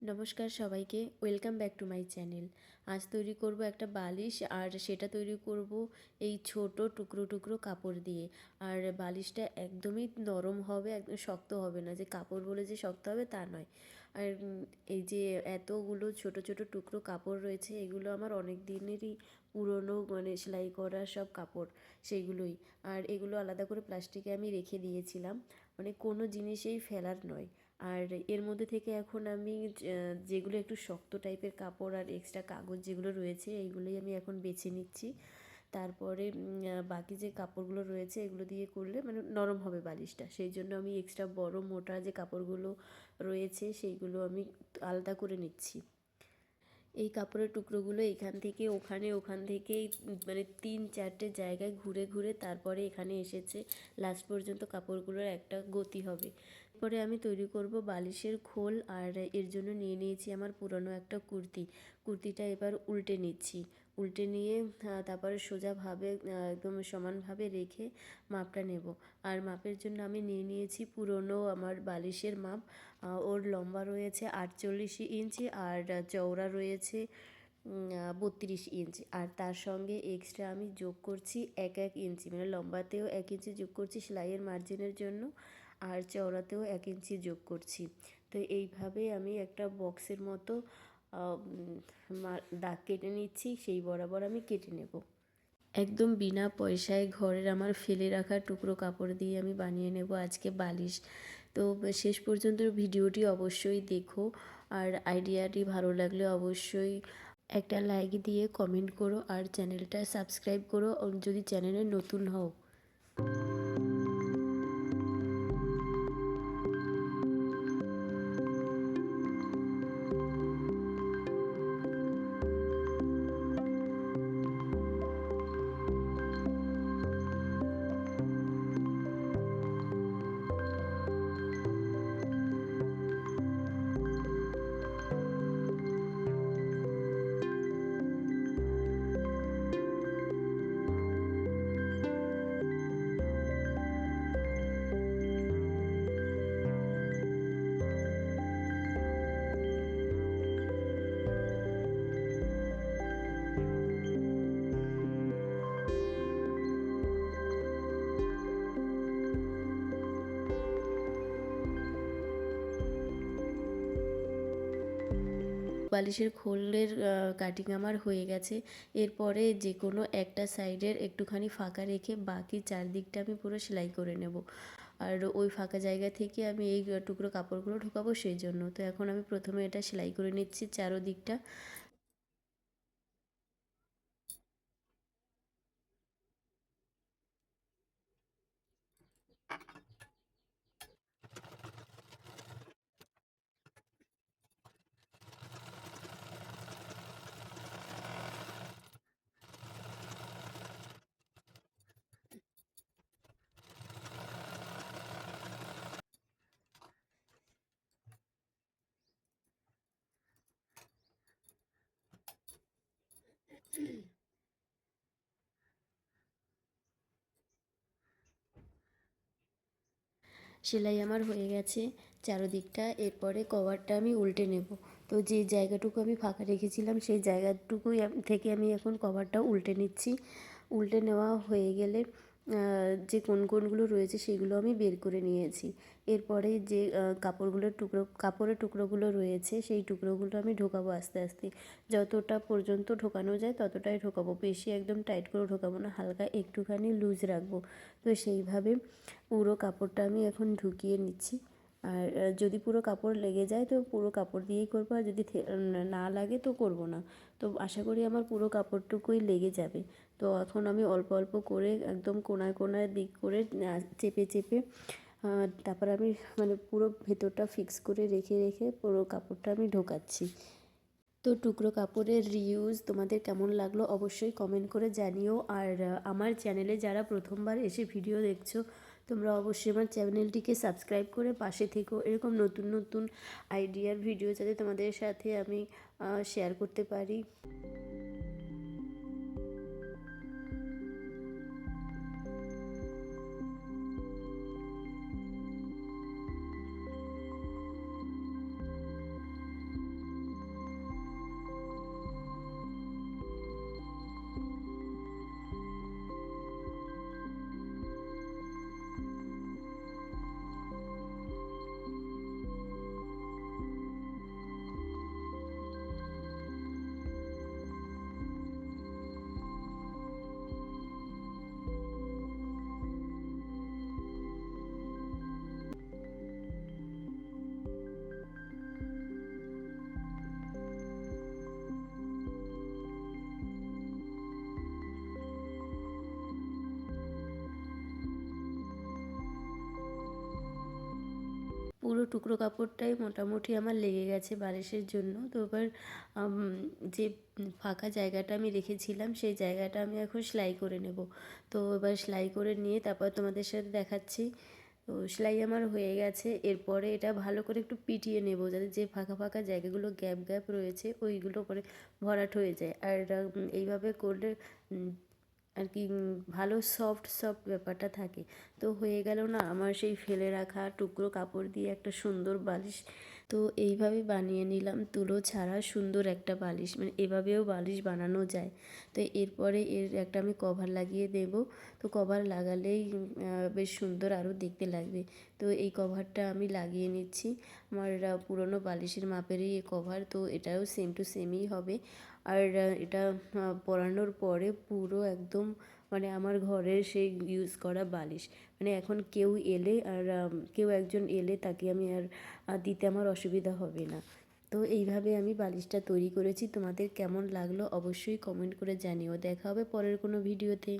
নমস্কার সবাইকে, welcome back to my channel. আজ তৈরি করব একটা বালিশ, আর সেটা তৈরি করব এই ছোট টুকরো টুকরো কাপড় দিয়ে। আর বালিশটা একদমই নরম হবে, একদম শক্ত হবে না, যে কাপড় বলে যে শক্ত হবে তা নয়। আর এই যে এতগুলো ছোট ছোট টুকরো কাপড় রয়েছে, এগুলো আমার অনেক দিনেরই পুরনো, মানে সেলাই করা সব কাপড় সেইগুলোই। আর এগুলো আলাদা করে প্লাস্টিকে আমি রেখে দিয়েছিলাম, মানে কোনো জিনিসেই ফেলার নয়। আর এর মধ্যে থেকে এখন আমি যেগুলো একটু শক্ত টাইপের কাপড় আর এক্সট্রা কাগজ যেগুলো রয়েছে, এইগুলোই আমি এখন বেছে নিচ্ছি। তারপরে বাকি যে কাপড়গুলো রয়েছে এগুলো দিয়ে করলে মানে নরম হবে বালিশটা, সেই জন্য আমি এক্সট্রা বড় মোটা যে কাপড়গুলো রয়েছে সেইগুলো আমি আলাদা করে নিচ্ছি। এই কাপড়ের টুকরোগুলো এখান থেকে ওখানে, ওখান থেকে মানে 3-4টে জায়গায় ঘুরে ঘুরে তারপরে এখানে এসেছে। লাস্ট পর্যন্ত কাপড়গুলোর একটা গতি হবে। পরে আমি তৈরি করব বালিশের খোল, আর এর জন্য নিয়ে নিয়েছি আমার পুরনো একটা কুর্তি। কুর্তিটা এবার উল্টে নিচ্ছি। উল্টে নিয়ে তারপরে সোজাভাবে একদম সমানভাবে রেখে মাপটা নেব। আর মাপের জন্য আমি নিয়ে নিয়েছি পুরনো আমার বালিশের মাপ। ওর লম্বা রয়েছে 48 ইঞ্চি, আর চওড়া রয়েছে 32 ইঞ্চি। আর তার সঙ্গে এক্সট্রা আমি যোগ করছি 1-1 ইঞ্চি, মানে লম্বাতেও 1 ইঞ্চি যোগ করছি সেলাইয়ের মার্জিনের জন্য, আর চওড়াতেও 1 ইঞ্চি যোগ করছি। তো এইভাবে আমি একটা বক্সের মতো দাগ কেটে নিচ্ছি, সেই বরাবর আমি কেটে নেব। একদম বিনা পয়সায় ঘরের আমার ফেলে রাখা টুকরো কাপড় দিয়ে আমি বানিয়ে নেব আজকে বালিশ। তো শেষ পর্যন্ত ভিডিওটি অবশ্যই দেখো, আর আইডিয়াটি ভালো লাগলে অবশ্যই একটা লাইক দিয়ে কমেন্ট করো, আর চ্যানেলটা সাবস্ক্রাইব করো যদি চ্যানেলে নতুন হও। বালিশের খোলের কাটিং আমার হয়ে গেছে। এরপরে যে কোনো একটা সাইডের একটুখানি ফাঁকা রেখে বাকি চারদিকটা আমি পুরো সেলাই করে নেব। আর ওই ফাঁকা জায়গা থেকে আমি এই টুকরো কাপড়গুলো ঢোকাবো সেই জন্য। তো এখন আমি প্রথমে এটা সেলাই করে নিচ্ছি চারোদিকটা। সেলাই আমার হয়ে গেছে চারোদিকটা। এরপরে কভারটা আমি উল্টে নেব। তো যে জায়গাটুকু আমি ফাঁকা রেখেছিলাম সেই জায়গাটুকুই থেকে আমি এখন কভারটা উল্টে নিচ্ছি। উল্টে নেওয়া হয়ে গেলে যে কোণগুলো রয়েছে সেগুলো আমি বের করে নিয়েছি। এরপরে যে কাপড়ের টুকরোগুলো রয়েছে সেই টুকরোগুলো আমি ঢোকাবো আস্তে আস্তে। যতটা পর্যন্ত ঢোকানো যায় ততটাই ঢোকাবো, বেশি একদম টাইট করে ঢোকাবো না, হালকা একটুখানি লুজ রাখবো। তো সেইভাবে পুরো কাপড়টা আমি এখন ঢুকিয়ে নিচ্ছি। আর যদি পুরো কাপড় লেগে যায় তো পুরো কাপড় দিয়েই করবো, আর যদি না লাগে তো করব না। তো আশা করি আমার পুরো কাপড়টুকুই লেগে যাবে। তো এখন আমি অল্প অল্প করে একদম কোনায় কোনায় দিক করে চেপে চেপে তারপর আমি মানে পুরো ভেতরটা ফিক্স করে রেখে রেখে পুরো কাপড়টা আমি ঢোকাচ্ছি। তো টুকরো কাপড়ের রিউজ তোমাদের কেমন লাগলো অবশ্যই কমেন্ট করে জানিও। আর আমার চ্যানেলে যারা প্রথমবার এসে ভিডিও দেখছো, তোমরা অবশ্যই আমার চ্যানেলটিকে সাবস্ক্রাইব করে পাশে থেকো। এরকম নতুন নতুন আইডিয়ার ভিডিও যাতে তোমাদের সাথে আমি শেয়ার করতে পারি। টুকরো কাপড়টাই মোটামুটি আমার লেগে গেছে বালিশের জন্য। তো এবার যে ফাঁকা জায়গাটা আমি রেখেছিলাম সেই জায়গাটা আমি এখন সেলাই করে নেব। তো এবার সেলাই করে নিয়ে তারপর তোমাদের সাথে দেখাচ্ছি। তো সেলাই আমার হয়ে গেছে। এরপরে এটা ভালো করে একটু পিটিয়ে নেব, যাতে যে ফাঁকা ফাঁকা জায়গাগুলো গ্যাপ গ্যাপ রয়েছে ওইগুলো করে ভরাট হয়ে যায়। আর এইভাবে করলে আর কি ভালো সফট সফট ব্যাপারটা থাকে। তো হয়ে গেল না আমার সেই ফেলে রাখা টুকরো কাপড় দিয়ে একটা সুন্দর বালিশ। তো এইভাবে বানিয়ে নিলাম তুলো ছাড়া সুন্দর একটা বালিশ, মানে এভাবেও বালিশ বানানো যায়। তো এরপরে এর একটা আমি কভার লাগিয়ে দেব। তো কভার লাগালেই বেশ সুন্দর আরও দেখতে লাগবে। তো এই কভারটা আমি লাগিয়ে নিচ্ছি। আমার পুরনো বালিশের মাপেরই এই কভার, তো এটাও সেম টু সেমই হবে। আর এটা পরানোর পরে পুরো একদম মানে আমার ঘরের সেই ইউজ করা বালিশ, মানে এখন কেউ এলে আর কেউ একজন এলে তাকে আমি আর দিতে আমার অসুবিধা হবে না। তো এইভাবে আমি বালিশটা তৈরি করেছি। তোমাদের কেমন লাগলো অবশ্যই কমেন্ট করে জানিও। দেখা হবে পরের কোনো ভিডিওতে।